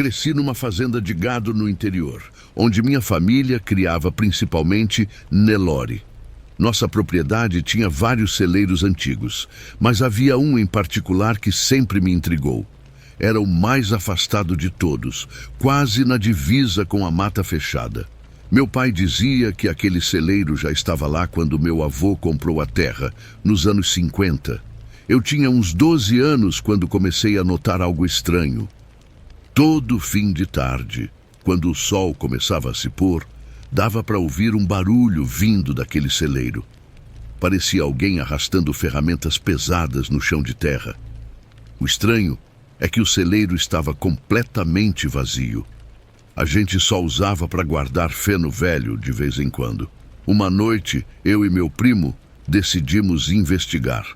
Cresci numa fazenda de gado no interior, onde minha família criava principalmente Nelore. Nossa propriedade tinha vários celeiros antigos, mas havia um em particular que sempre me intrigou. Era o mais afastado de todos, quase na divisa com a mata fechada. Meu pai dizia que aquele celeiro já estava lá quando meu avô comprou a terra, nos anos 50. Eu tinha uns 12 anos quando comecei a notar algo estranho. Todo fim de tarde, quando o sol começava a se pôr, dava para ouvir um barulho vindo daquele celeiro. Parecia alguém arrastando ferramentas pesadas no chão de terra. O estranho é que o celeiro estava completamente vazio. A gente só usava para guardar feno velho de vez em quando. Uma noite, eu e meu primo decidimos investigar.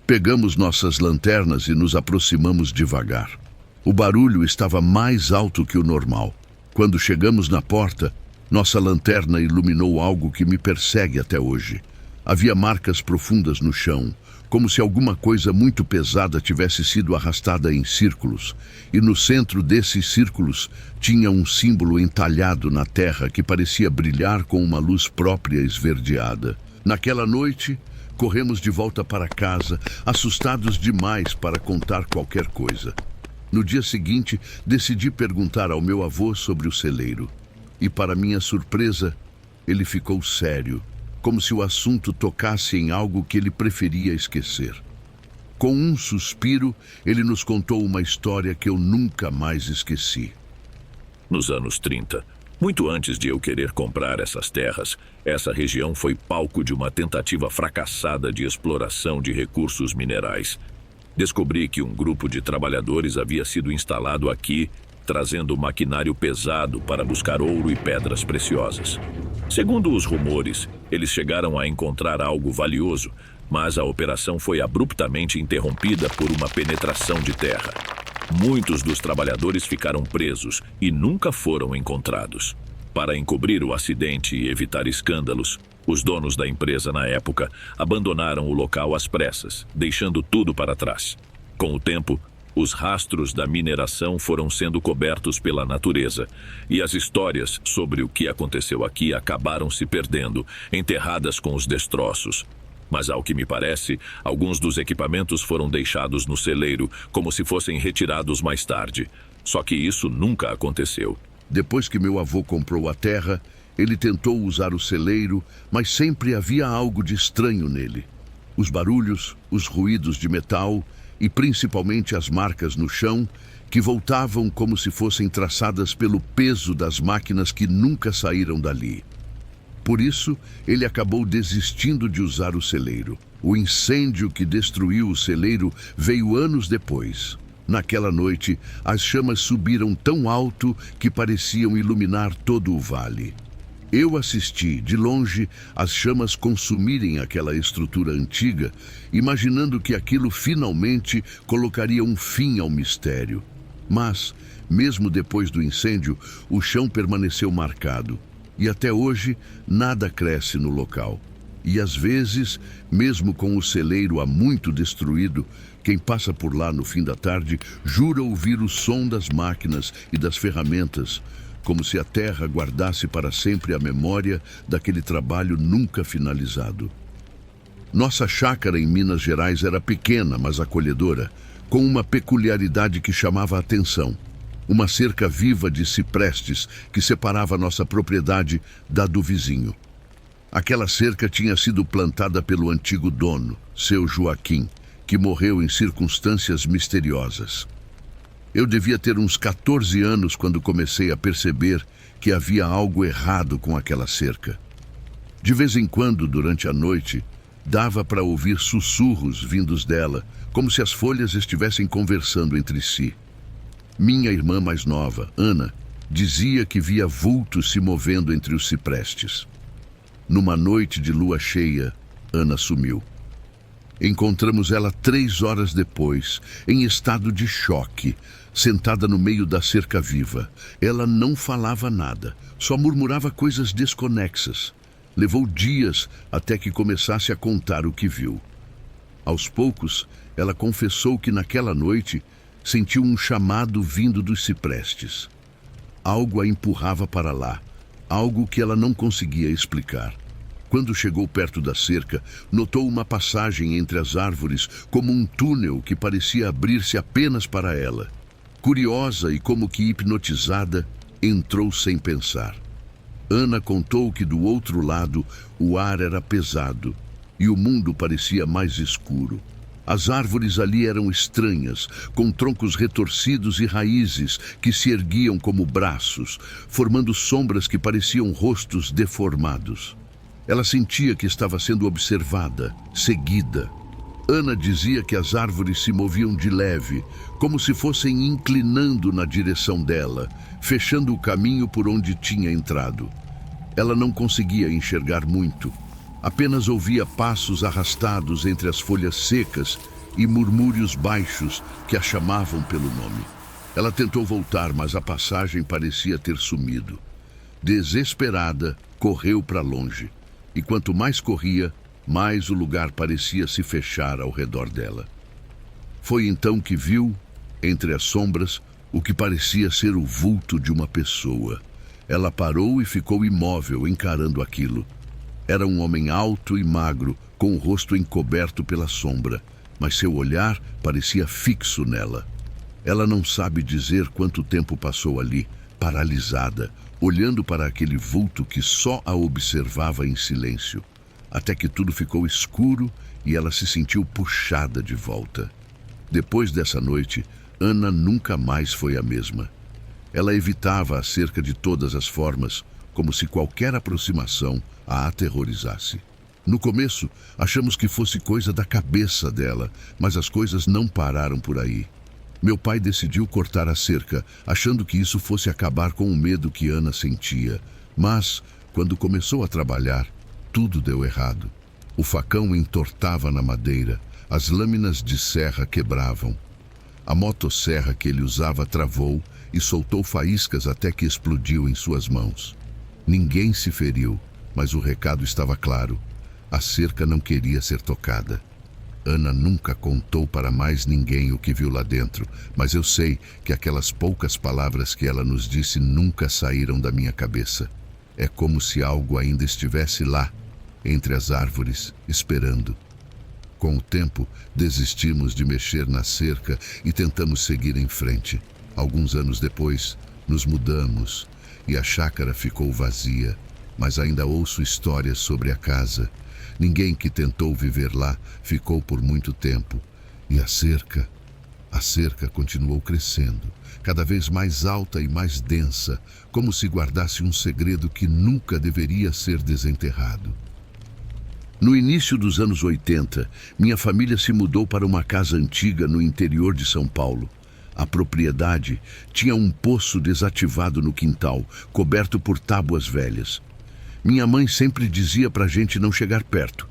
Pegamos nossas lanternas e nos aproximamos devagar. O barulho estava mais alto que o normal. Quando chegamos na porta, nossa lanterna iluminou algo que me persegue até hoje. Havia marcas profundas no chão, como se alguma coisa muito pesada tivesse sido arrastada em círculos, e no centro desses círculos tinha um símbolo entalhado na terra que parecia brilhar com uma luz própria esverdeada. Naquela noite, corremos de volta para casa, assustados demais para contar qualquer coisa. No dia seguinte, decidi perguntar ao meu avô sobre o celeiro. E, para minha surpresa, ele ficou sério, como se o assunto tocasse em algo que ele preferia esquecer. Com um suspiro, ele nos contou uma história que eu nunca mais esqueci. Nos anos 30, muito antes de eu querer comprar essas terras, essa região foi palco de uma tentativa fracassada de exploração de recursos minerais. Descobri que um grupo de trabalhadores havia sido instalado aqui, trazendo maquinário pesado para buscar ouro e pedras preciosas. Segundo os rumores, eles chegaram a encontrar algo valioso, mas a operação foi abruptamente interrompida por uma penetração de terra. Muitos dos trabalhadores ficaram presos e nunca foram encontrados. Para encobrir o acidente e evitar escândalos, os donos da empresa na época abandonaram o local às pressas, deixando tudo para trás. Com o tempo, os rastros da mineração foram sendo cobertos pela natureza, e as histórias sobre o que aconteceu aqui acabaram se perdendo, enterradas com os destroços. Mas, ao que me parece, alguns dos equipamentos foram deixados no celeiro, como se fossem retirados mais tarde. Só que isso nunca aconteceu. Depois que meu avô comprou a terra, ele tentou usar o celeiro, mas sempre havia algo de estranho nele. Os barulhos, os ruídos de metal e principalmente as marcas no chão, que voltavam como se fossem traçadas pelo peso das máquinas que nunca saíram dali. Por isso, ele acabou desistindo de usar o celeiro. O incêndio que destruiu o celeiro veio anos depois. Naquela noite, as chamas subiram tão alto que pareciam iluminar todo o vale. Eu assisti, de longe, as chamas consumirem aquela estrutura antiga, imaginando que aquilo finalmente colocaria um fim ao mistério. Mas, mesmo depois do incêndio, o chão permaneceu marcado. E até hoje, nada cresce no local. E às vezes, mesmo com o celeiro há muito destruído, quem passa por lá no fim da tarde jura ouvir o som das máquinas e das ferramentas, como se a terra guardasse para sempre a memória daquele trabalho nunca finalizado. Nossa chácara em Minas Gerais era pequena, mas acolhedora, com uma peculiaridade que chamava a atenção. Uma cerca viva de ciprestes que separava nossa propriedade da do vizinho. Aquela cerca tinha sido plantada pelo antigo dono, seu Joaquim, que morreu em circunstâncias misteriosas. Eu devia ter uns 14 anos quando comecei a perceber que havia algo errado com aquela cerca. De vez em quando, durante a noite, dava para ouvir sussurros vindos dela, como se as folhas estivessem conversando entre si. Minha irmã mais nova, Ana, dizia que via vultos se movendo entre os ciprestes. Numa noite de lua cheia, Ana sumiu. Encontramos ela 3 horas depois, em estado de choque, sentada no meio da cerca viva. Ela não falava nada, só murmurava coisas desconexas. Levou dias até que começasse a contar o que viu. Aos poucos, ela confessou que naquela noite sentiu um chamado vindo dos ciprestes. Algo a empurrava para lá, algo que ela não conseguia explicar. Quando chegou perto da cerca, notou uma passagem entre as árvores, como um túnel que parecia abrir-se apenas para ela. Curiosa e como que hipnotizada, entrou sem pensar. Ana contou que do outro lado o ar era pesado e o mundo parecia mais escuro. As árvores ali eram estranhas, com troncos retorcidos e raízes que se erguiam como braços, formando sombras que pareciam rostos deformados. Ela sentia que estava sendo observada, seguida. Ana dizia que as árvores se moviam de leve, como se fossem inclinando na direção dela, fechando o caminho por onde tinha entrado. Ela não conseguia enxergar muito. Apenas ouvia passos arrastados entre as folhas secas e murmúrios baixos que a chamavam pelo nome. Ela tentou voltar, mas a passagem parecia ter sumido. Desesperada, correu para longe. E quanto mais corria, mais o lugar parecia se fechar ao redor dela. Foi então que viu, entre as sombras, o que parecia ser o vulto de uma pessoa. Ela parou e ficou imóvel, encarando aquilo. Era um homem alto e magro, com o rosto encoberto pela sombra, mas seu olhar parecia fixo nela. Ela não sabe dizer quanto tempo passou ali, paralisada, olhando para aquele vulto que só a observava em silêncio, até que tudo ficou escuro e ela se sentiu puxada de volta. Depois dessa noite, Ana nunca mais foi a mesma. Ela evitava a cerca de todas as formas, como se qualquer aproximação a aterrorizasse. No começo, achamos que fosse coisa da cabeça dela, mas as coisas não pararam por aí. Meu pai decidiu cortar a cerca, achando que isso fosse acabar com o medo que Ana sentia. Mas, quando começou a trabalhar, tudo deu errado. O facão entortava na madeira, as lâminas de serra quebravam. A motosserra que ele usava travou e soltou faíscas até que explodiu em suas mãos. Ninguém se feriu, mas o recado estava claro. A cerca não queria ser tocada. Ana nunca contou para mais ninguém o que viu lá dentro, mas eu sei que aquelas poucas palavras que ela nos disse nunca saíram da minha cabeça. É como se algo ainda estivesse lá, entre as árvores, esperando. Com o tempo, desistimos de mexer na cerca e tentamos seguir em frente. Alguns anos depois, nos mudamos e a chácara ficou vazia, mas ainda ouço histórias sobre a casa. Ninguém que tentou viver lá ficou por muito tempo. E a cerca continuou crescendo, cada vez mais alta e mais densa, como se guardasse um segredo que nunca deveria ser desenterrado. No início dos anos 80, minha família se mudou para uma casa antiga no interior de São Paulo. A propriedade tinha um poço desativado no quintal, coberto por tábuas velhas. Minha mãe sempre dizia pra gente não chegar perto,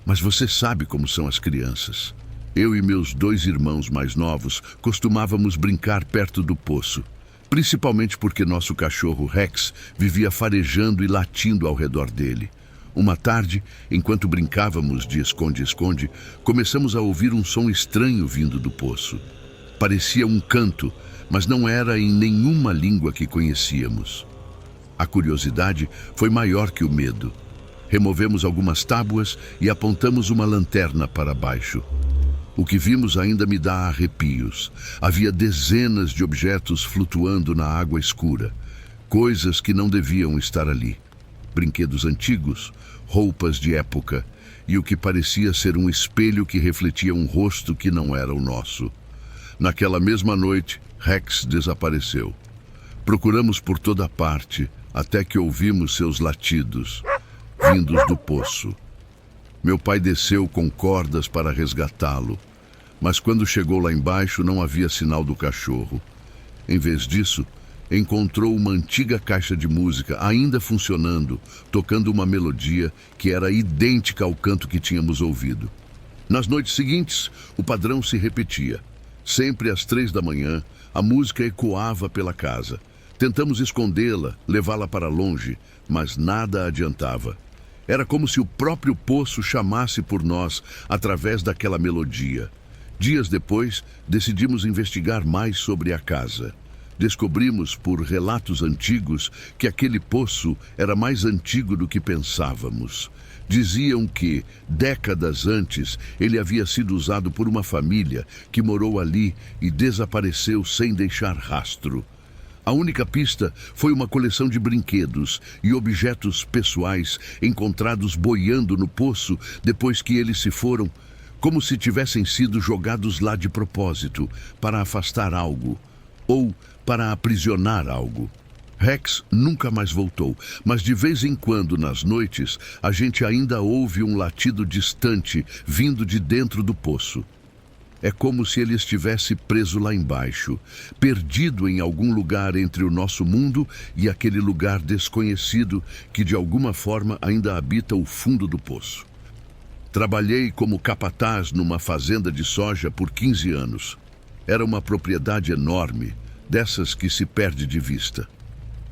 mas você sabe como são as crianças. Eu e meus 2 irmãos mais novos costumávamos brincar perto do poço, principalmente porque nosso cachorro Rex vivia farejando e latindo ao redor dele. Uma tarde, enquanto brincávamos de esconde-esconde, começamos a ouvir um som estranho vindo do poço. Parecia um canto, mas não era em nenhuma língua que conhecíamos. A curiosidade foi maior que o medo. Removemos algumas tábuas e apontamos uma lanterna para baixo. O que vimos ainda me dá arrepios. Havia dezenas de objetos flutuando na água escura, coisas que não deviam estar ali. Brinquedos antigos, roupas de época e o que parecia ser um espelho que refletia um rosto que não era o nosso. Naquela mesma noite, Rex desapareceu. Procuramos por toda parte, até que ouvimos seus latidos, vindos do poço. Meu pai desceu com cordas para resgatá-lo, mas quando chegou lá embaixo não havia sinal do cachorro. Em vez disso, encontrou uma antiga caixa de música ainda funcionando, tocando uma melodia que era idêntica ao canto que tínhamos ouvido. Nas noites seguintes, o padrão se repetia. Sempre às 3 da manhã, a música ecoava pela casa. Tentamos escondê-la, levá-la para longe, mas nada adiantava. Era como se o próprio poço chamasse por nós através daquela melodia. Dias depois, decidimos investigar mais sobre a casa. Descobrimos, por relatos antigos, que aquele poço era mais antigo do que pensávamos. Diziam que, décadas antes, ele havia sido usado por uma família que morou ali e desapareceu sem deixar rastro. A única pista foi uma coleção de brinquedos e objetos pessoais encontrados boiando no poço depois que eles se foram, como se tivessem sido jogados lá de propósito, para afastar algo, ou para aprisionar algo. Rex nunca mais voltou, mas de vez em quando, nas noites, a gente ainda ouve um latido distante vindo de dentro do poço. É como se ele estivesse preso lá embaixo, perdido em algum lugar entre o nosso mundo e aquele lugar desconhecido que de alguma forma ainda habita o fundo do poço. Trabalhei como capataz numa fazenda de soja por 15 anos. Era uma propriedade enorme, dessas que se perde de vista.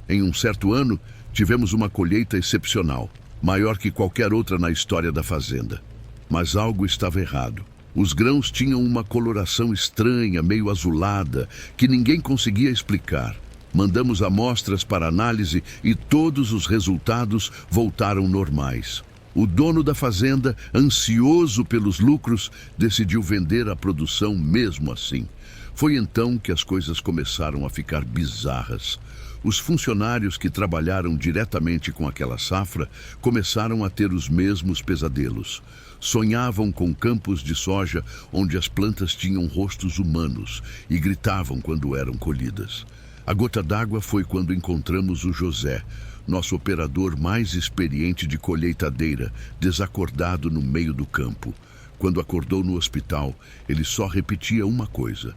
Em um certo ano, tivemos uma colheita excepcional, maior que qualquer outra na história da fazenda. Mas algo estava errado. Os grãos tinham uma coloração estranha, meio azulada, que ninguém conseguia explicar. Mandamos amostras para análise e todos os resultados voltaram normais. O dono da fazenda, ansioso pelos lucros, decidiu vender a produção mesmo assim. Foi então que as coisas começaram a ficar bizarras. Os funcionários que trabalharam diretamente com aquela safra começaram a ter os mesmos pesadelos. Sonhavam com campos de soja onde as plantas tinham rostos humanos e gritavam quando eram colhidas. A gota d'água foi quando encontramos o José, nosso operador mais experiente de colheitadeira, desacordado no meio do campo. Quando acordou no hospital, ele só repetia uma coisa: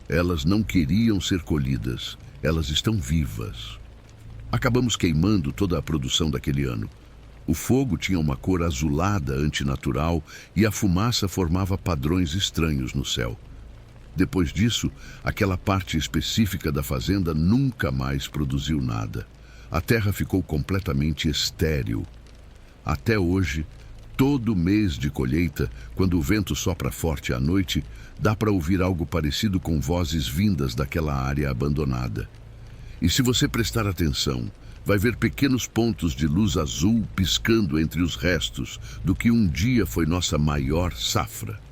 elas não queriam ser colhidas, elas estão vivas. Acabamos queimando toda a produção daquele ano. O fogo tinha uma cor azulada antinatural e a fumaça formava padrões estranhos no céu. Depois disso, aquela parte específica da fazenda nunca mais produziu nada. A terra ficou completamente estéril. Até hoje, todo mês de colheita, quando o vento sopra forte à noite, dá para ouvir algo parecido com vozes vindas daquela área abandonada. E se você prestar atenção, vai ver pequenos pontos de luz azul piscando entre os restos do que um dia foi nossa maior safra.